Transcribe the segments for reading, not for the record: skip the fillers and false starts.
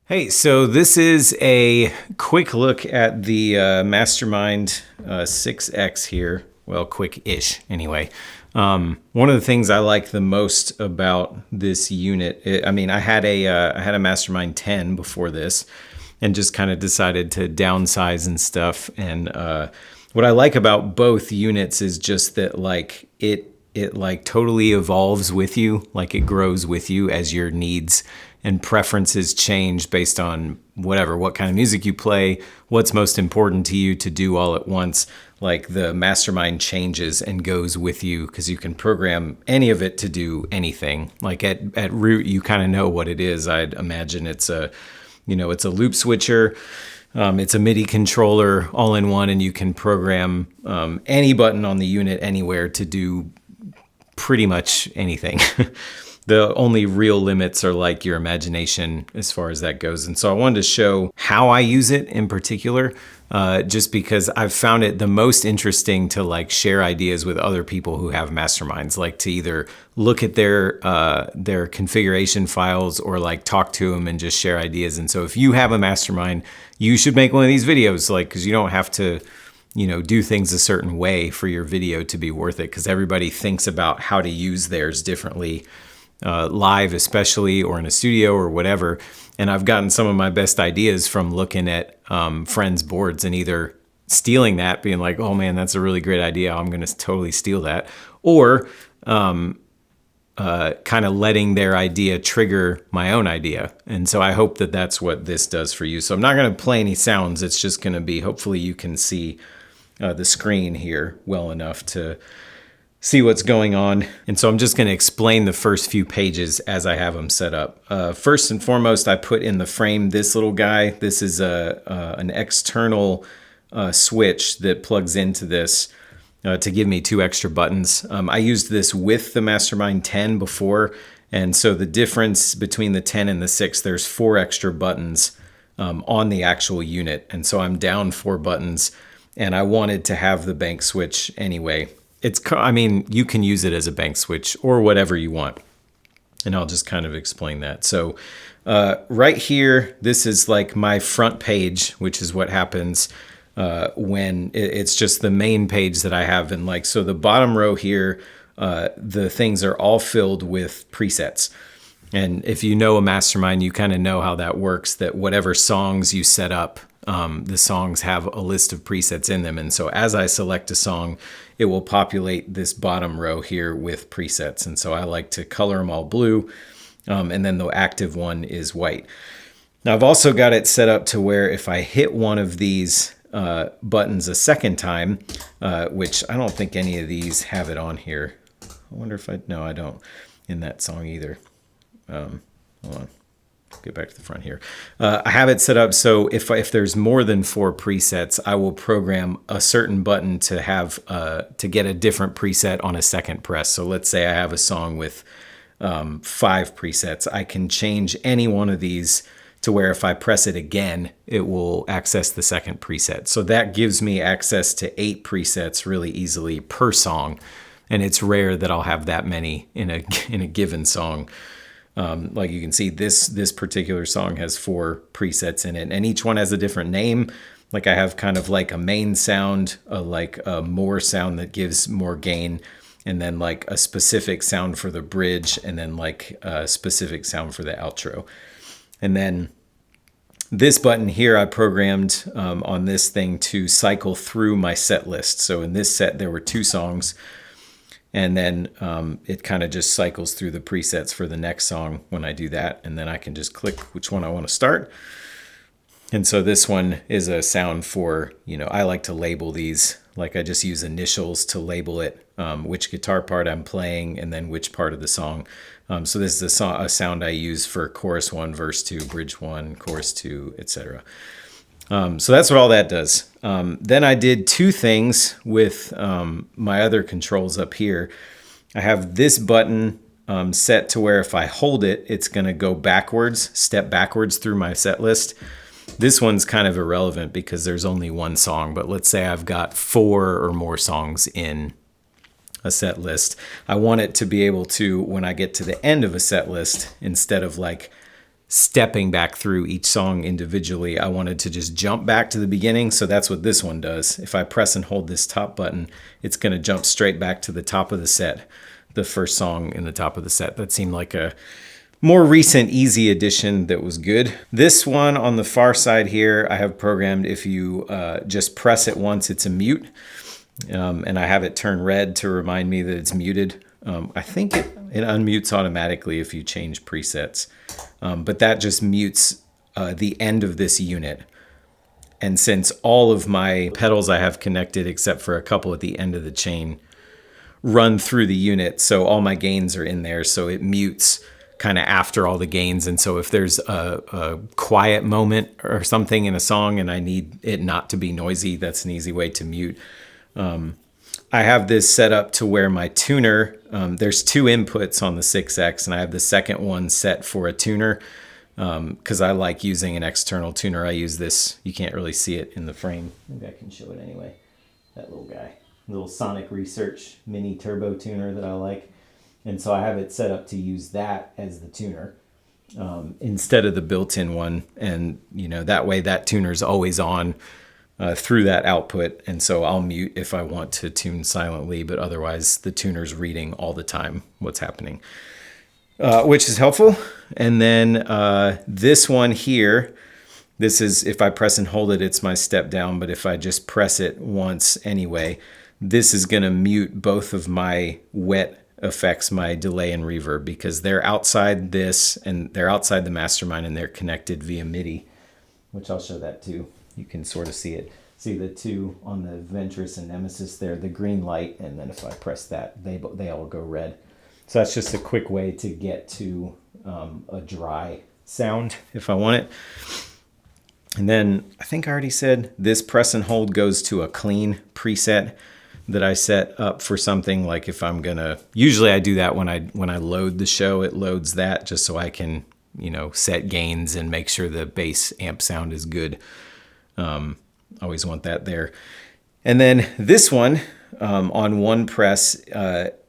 Hey, so this is a quick look at the Mastermind 6X here. Well, quick-ish anyway. One of the things I like the most about this unit, I had a Mastermind 10 before this, and just kind of decided to downsize and stuff. And what I like about both units is just that it like totally evolves with you, like it grows with you as your needs and preferences change based on what kind of music you play, what's most important to you to do all at once. Like the Mastermind changes and goes with you because you can program any of it to do anything. Like at root, you kind of know what it is. I'd imagine it's a loop switcher. It's a MIDI controller all in one, and you can program any button on the unit anywhere to do pretty much anything. The only real limits are like your imagination as far as that goes. And so I wanted to show how I use it in particular, just because I've found it the most interesting to like share ideas with other people who have masterminds, like to either look at their configuration files or like talk to them and just share ideas. And so if you have a mastermind, you should make one of these videos, like, because you don't have to do things a certain way for your video to be worth it, because everybody thinks about how to use theirs differently, live especially, or in a studio or whatever. And I've gotten some of my best ideas from looking at friends' boards and either stealing that, being like, oh man, that's a really great idea, I'm going to totally steal that, or kind of letting their idea trigger my own idea. And so I hope that that's what this does for you. So I'm not going to play any sounds. It's just going to be, hopefully you can see the screen here well enough to see what's going on. And so I'm just going to explain the first few pages as I have them set up. First and foremost, I put in the frame this little guy. This is an external switch that plugs into this to give me 2 extra buttons. I used this with the Mastermind 10 before, and so the difference between the 10 and the 6, there's 4 extra buttons on the actual unit. And so I'm down 4 buttons, and I wanted to have the bank switch anyway. You can use it as a bank switch or whatever you want. And I'll just kind of explain that. So right here, this is like my front page, which is what happens when it's just the main page that I have. And like, so the bottom row here, the things are all filled with presets. And if you know a mastermind, you kind of know how that works, that whatever songs you set up, the songs have a list of presets in them. And so as I select a song, it will populate this bottom row here with presets. And so I like to color them all blue. And then the active one is white. Now I've also got it set up to where if I hit one of these buttons a second time, which I don't think any of these have it on here. I wonder if no, I don't in that song either. Hold on. Get back to the front here. I have it set up so if there's more than 4 presets, I will program a certain button to have to get a different preset on a second press. So let's say I have a song with 5 presets. I can change any one of these to where if I press it again, it will access the second preset. So that gives me access to 8 presets really easily per song. And it's rare that I'll have that many in a given song. Like you can see, this particular song has 4 presets in it, and each one has a different name. Like I have kind of like a main sound, like a more sound that gives more gain, and then like a specific sound for the bridge, and then like a specific sound for the outro. And then this button here, I programmed on this thing to cycle through my set list. So in this set, there were 2 songs. And then it kind of just cycles through the presets for the next song when I do that. And then I can just click which one I want to start. And so this one is a sound for, I like to label these. Like I just use initials to label it, which guitar part I'm playing, and then which part of the song. So this is a sound I use for chorus 1, verse 2, bridge 1, chorus 2, etc. So that's what all that does. Then I did 2 things with my other controls up here. I have this button set to where if I hold it, it's going to go backwards, step backwards through my set list. This one's kind of irrelevant because there's only 1 song, but let's say I've got 4 or more songs in a set list. I want it to be able to, when I get to the end of a set list, instead of like stepping back through each song individually. I wanted to just jump back to the beginning. So that's what this one does. If I press and hold this top button, it's going to jump straight back to the top of the set, the first song in the top of the set. That seemed like a more recent, easy addition that was good. This one on the far side here, I have programmed if you just press it once, it's a mute. And I have it turn red to remind me that it's muted. I think it unmutes automatically if you change presets. But that just mutes the end of this unit. And since all of my pedals I have connected, except for a couple at the end of the chain, run through the unit, so all my gains are in there, so it mutes kind of after all the gains. And so if there's a quiet moment or something in a song and I need it not to be noisy, that's an easy way to mute. I have this set up to where my tuner, there's two inputs on the 6X, and I have the second one set for a tuner because I like using an external tuner. I use this, you can't really see it in the frame. Maybe I can show it anyway. That little guy, little Sonic Research mini turbo tuner that I like. And so I have it set up to use that as the tuner instead of the built-in one. And, you know, that way that tuner's always on through that output. And so I'll mute if I want to tune silently, but otherwise the tuner's reading all the time what's happening, which is helpful. And then this one here, this is, if I press and hold it, it's my step down. But if I just press it once anyway, this is going to mute both of my wet effects, my delay and reverb, because they're outside this and they're outside the Mastermind and they're connected via MIDI, which I'll show that too. You can sort of see it. See the two on the Ventress and Nemesis there, the green light, and then if I press that, they all go red. So that's just a quick way to get to a dry sound if I want it. And then I think I already said this press and hold goes to a clean preset that I set up for something. Like if I'm gonna, usually I do that when I load the show, it loads that just so I can, you know, set gains and make sure the bass amp sound is good. Always want that there. And then this one on one press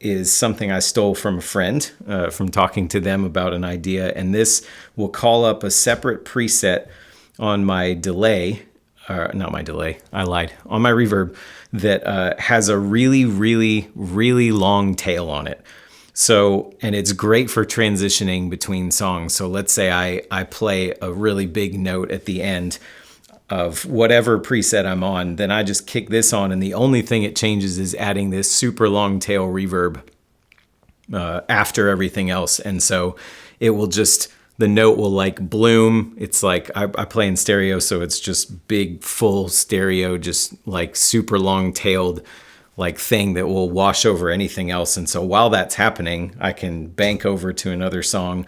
is something I stole from a friend from talking to them about an idea. And this will call up a separate preset on my delay, not my delay, I lied, on my reverb that has a really, really, really long tail on it. So, and it's great for transitioning between songs. So let's say I play a really big note at the end of whatever preset I'm on, then I just kick this on, and the only thing it changes is adding this super long tail reverb after everything else. And so it will just, the note will like bloom. It's like, I play in stereo, so it's just big, full stereo, just like super long tailed like thing that will wash over anything else. And so while that's happening, I can bank over to another song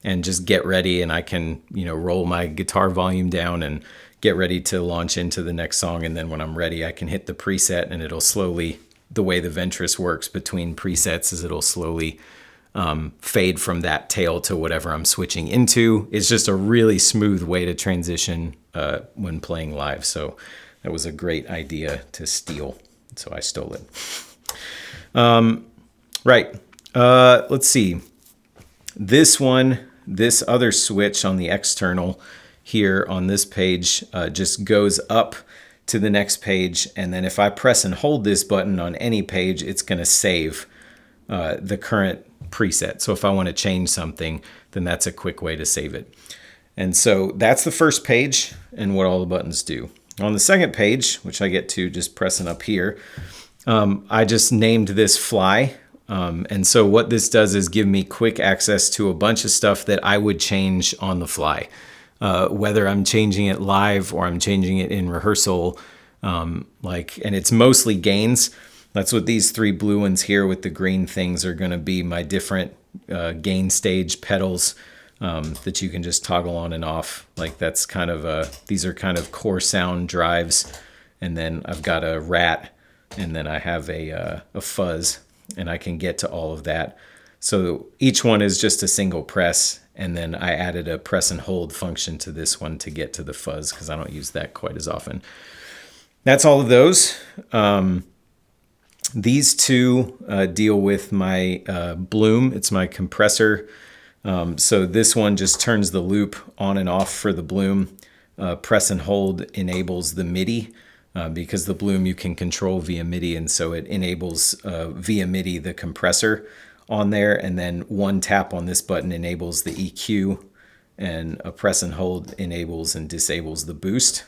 and just get ready, and I can, you know, roll my guitar volume down and get ready to launch into the next song. And then when I'm ready, I can hit the preset, and it'll slowly, the way the Ventress works between presets is it'll slowly fade from that tail to whatever I'm switching into. It's just a really smooth way to transition when playing live. So that was a great idea to steal. So I stole it. Right. Let's see. This one, this other switch on the external here on this page just goes up to the next page. And then if I press and hold this button on any page, it's going to save the current preset. So if I want to change something, then that's a quick way to save it. And so that's the first page and what all the buttons do. On the second page, which I get to just pressing up here, I just named this fly. And so what this does is give me quick access to a bunch of stuff that I would change on the fly. Whether I'm changing it live or I'm changing it in rehearsal, and it's mostly gains. That's what these three blue ones here with the green things are going to be, my different gain stage pedals that you can just toggle on and off. Like that's kind of these are kind of core sound drives, and then I've got a rat, and then I have a fuzz, and I can get to all of that. So each one is just a single press, and then I added a press and hold function to this one to get to the fuzz because I don't use that quite as often. That's all of those. These two deal with my bloom. It's my compressor So this one just turns the loop on and off for the bloom. Press and hold enables the MIDI because the bloom you can control via MIDI, and so it enables via MIDI the compressor on there, and then one tap on this button enables the EQ, and a press and hold enables and disables the boost.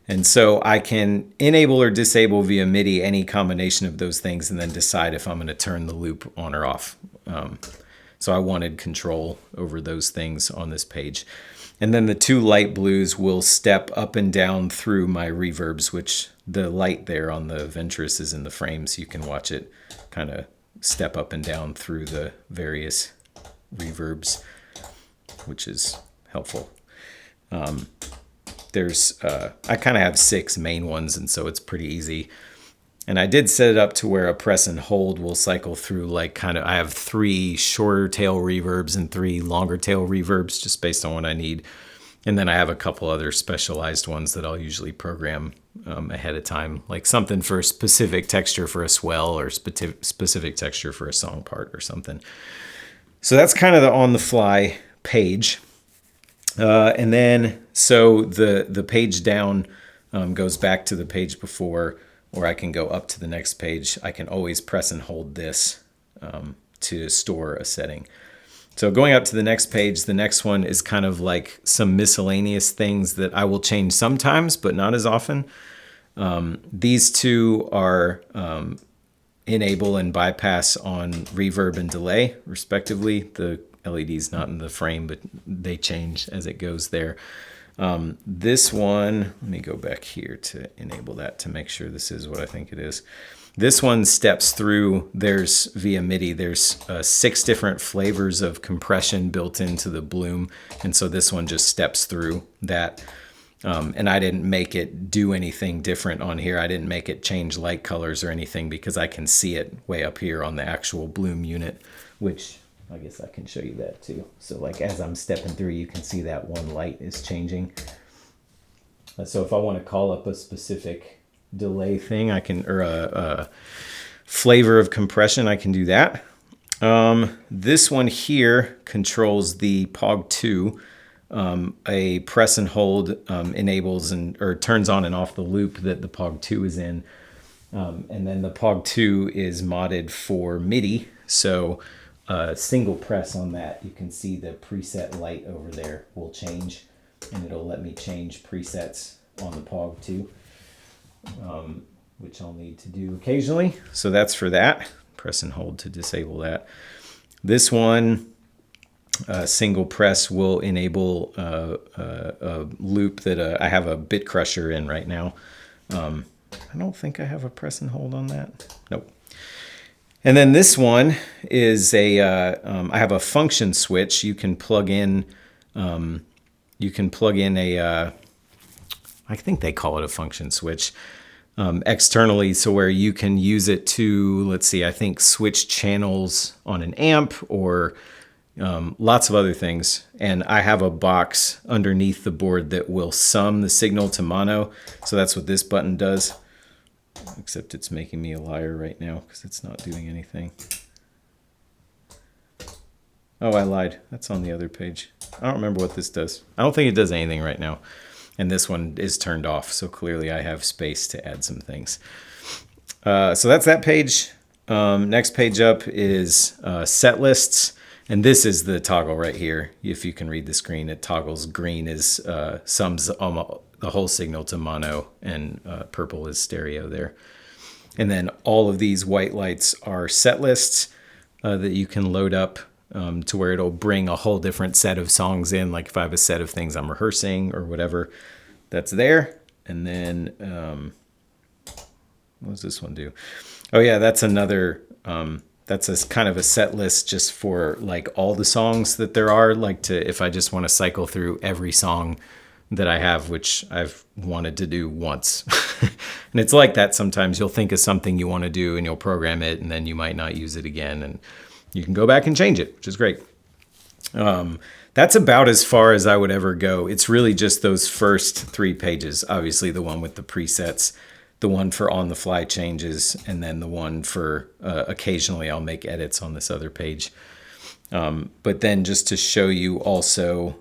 And so I can enable or disable via MIDI any combination of those things and then decide if I'm going to turn the loop on or off. So I wanted control over those things on this page. And then the two light blues will step up and down through my reverbs, which the light there on the Ventris is in the frame, so you can watch it kind of step up and down through the various reverbs, which is helpful. I kind of have 6 main ones, and so it's pretty easy. And I did set it up to where a press and hold will cycle through, like I have 3 shorter tail reverbs and 3 longer tail reverbs, just based on what I need. And then I have a couple other specialized ones that I'll usually program ahead of time, like something for a specific texture for a swell or specific texture for a song part or something. So that's kind of the on the fly page. And then, so the page down goes back to the page before, or I can go up to the next page. I can always press and hold this to store a setting. So going up to the next page, the next one is kind of like some miscellaneous things that I will change sometimes, but not as often. These two are enable and bypass on reverb and delay, respectively. The LED's not in the frame, but they change as it goes there. This one, let me go back here to enable that to make sure this is what I think it is. This one steps through, there's via MIDI, there's 6 different flavors of compression built into the bloom. And so this one just steps through that. And I didn't make it do anything different on here. I didn't make it change light colors or anything because I can see it way up here on the actual bloom unit, which I guess I can show you that too. So like as I'm stepping through, you can see that one light is changing. So if I want to call up a specific delay thing, I can, or a flavor of compression, I can do that. This one here controls the POG 2. A press and hold enables or turns on and off the loop that the POG 2 is in. And then the POG 2 is modded for MIDI. So single press on that, you can see the preset light over there will change, and it'll let me change presets on the POG 2, which I'll need to do occasionally. So that's for that. Press and hold to disable that. This one, single press will enable a loop that I have a bit crusher in right now. I don't think I have a press and hold on that. Nope. And then this one is I have a function switch. You can plug in I think they call it a function switch externally, so where you can use it to, let's see, I think switch channels on an amp or lots of other things. And I have a box underneath the board that will sum the signal to mono. So that's what this button does. Except it's making me a liar right now because it's not doing anything. Oh, I lied. That's on the other page. I don't remember what this does. I don't think it does anything right now. And this one is turned off, so clearly I have space to add some things. So that's that page. Next page up is set lists. And this is the toggle right here. If you can read the screen, it toggles. Green is sums the whole signal to mono, and purple is stereo there. And then all of these white lights are set lists that you can load up to where it'll bring a whole different set of songs in. Like if I have a set of things I'm rehearsing or whatever, that's there. And then what does this one do? Oh yeah, that's another, that's a kind of a set list just for like all the songs that there are, like if I just want to cycle through every song that I have, which I've wanted to do once. And it's like that sometimes. You'll think of something you want to do and you'll program it, and then you might not use it again, and you can go back and change it, which is great. That's about as far as I would ever go. It's really just those first 3 pages. Obviously the one with the presets, the one for on-the-fly changes, and then the one for occasionally I'll make edits on this other page. But then just to show you also,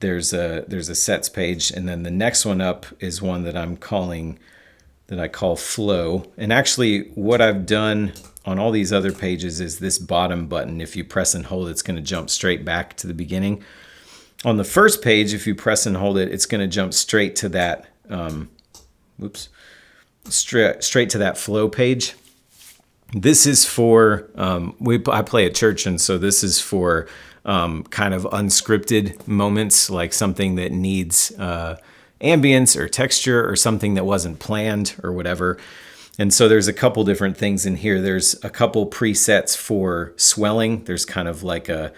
there's a sets page, and then the next one up is one that I call flow. And actually what I've done on all these other pages is this bottom button. If you press and hold, it's going to jump straight back to the beginning. On the first page, if you press and hold it, it's going to jump straight to that, straight to that flow page. This is for, I play at church, and so this is for kind of unscripted moments, like something that needs ambience or texture or something that wasn't planned or whatever. And so there's a couple different things in here. There's a couple presets for swelling. There's kind of like a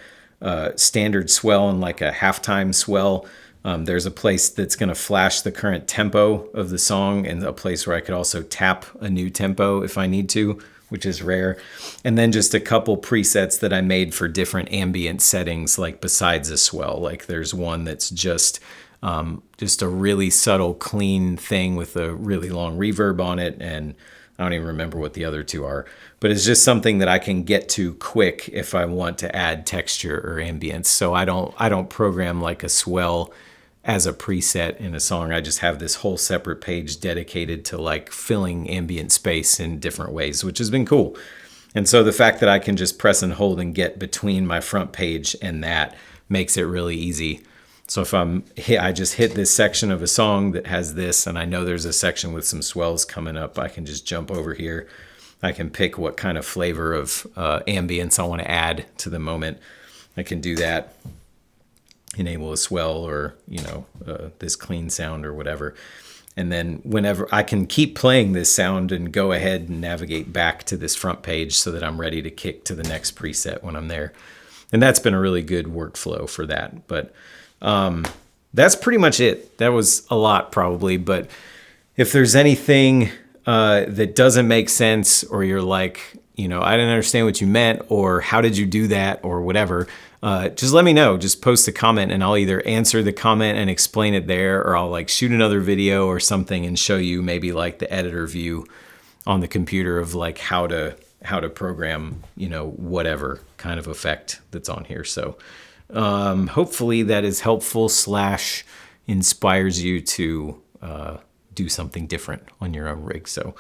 standard swell and like a halftime swell. There's a place that's going to flash the current tempo of the song, and a place where I could also tap a new tempo if I need to, which is rare. And then just a couple presets that I made for different ambient settings, like besides a swell. Like there's one that's just a really subtle, clean thing with a really long reverb on it, and I don't even remember what the other two are. But it's just something that I can get to quick if I want to add texture or ambience. So I don't program like a swell as a preset in a song. I just have this whole separate page dedicated to like filling ambient space in different ways, which has been cool. And so the fact that I can just press and hold and get between my front page and that makes it really easy. So if I just hit this section of a song that has this, and I know there's a section with some swells coming up, I can just jump over here. I can pick what kind of flavor of ambience I want to add to the moment. I can do that. Enable a swell, or this clean sound or whatever. And then whenever I can keep playing this sound and go ahead and navigate back to this front page so that I'm ready to kick to the next preset when I'm there. And that's been a really good workflow for that. But that's pretty much it. That was a lot probably, but if there's anything that doesn't make sense, or you're like, I didn't understand what you meant, or how did you do that, or whatever, just let me know. Just post a comment and I'll either answer the comment and explain it there, or I'll like shoot another video or something and show you maybe like the editor view on the computer of like how to program, whatever kind of effect that's on here. So hopefully that is helpful / inspires you to do something different on your own rig. So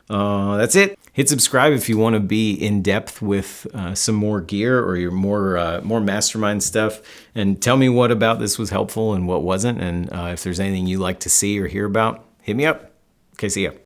that's it. Hit subscribe if you want to be in depth with some more gear or your more mastermind stuff, and tell me what about this was helpful and what wasn't. And if there's anything you'd like to see or hear about, hit me up. Okay, see ya.